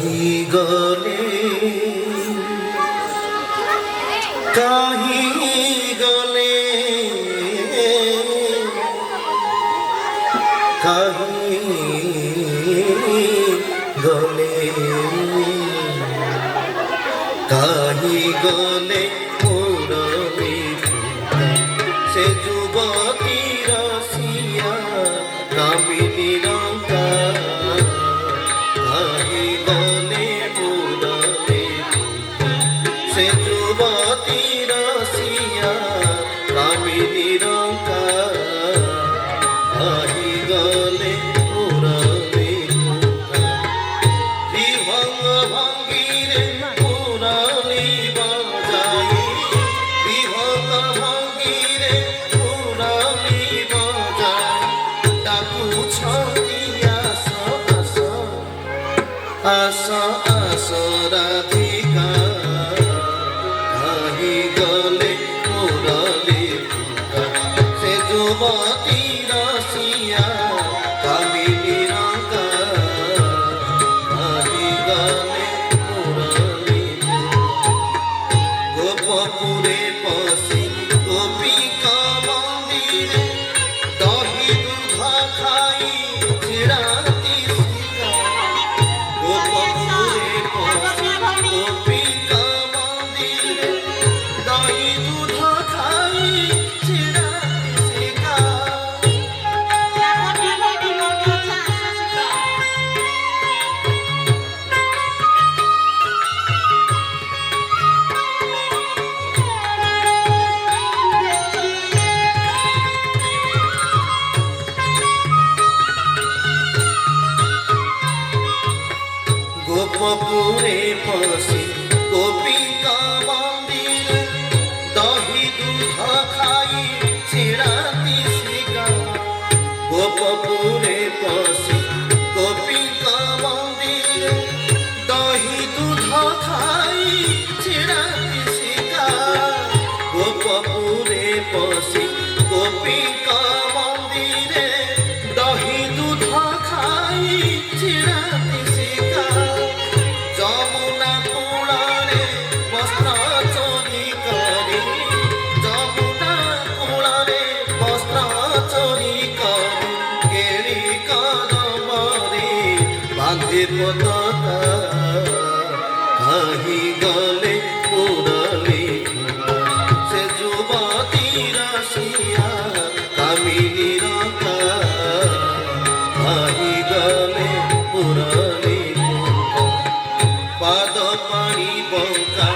কাহি গলে কাহি গলে কাহি গলে কাহি গলে উড়বে সে যুবতী রসিয়া কামিনী রঙ্কা কাহি গলে উড়বে সে যুবতী রসিয়া কামিনী রঙ্কা কাহি গলে উড়বে বিভঙ্গ ভঙ্গিরে মুরালি বাজাই বিভঙ্গ ভঙ্গিরে মুরালি বাজাই ডাকুছন্তি আস আস আস আস রাধিকা কাহি গলে মুরালি সে যুবতী রসিয়া কামিনী রঙ্কা কাহি গলে মুরালি গোপপুরে পশি গোপিকা মন্দিরে দহি দুধ খাই ছিড়াতি শিখা গোপপুরে পশি গোপিকা মন্দিরে দহি দুধ খাই ছিড়াতি শিখা গোপপুরে পশি গোপিকা মন্দিরে দহি দুধ খাই ছিড়াতি শিখা গোপপুরে পশি গোপিকা মন্দিরে দহি দুধ খাই ছিড়াতি শিখা গোপপুরে পশি গোপিকা মন্দিরে দহি দুধ খাই ছিড়াতি শিখা যমুনা কূଳରେ বস্ତ୍ର চୋରି କରି যমুনা কূଳରେ বস্ତ୍ର চୋରି କରି কেরি কদমরে বাঁধে পতাকা কাহি গলে উড়ালি সে যুবতী রসিয়া কামিনী রঙ্কা কাহি গলে উড়ালি পাদ পানি বঙ্কা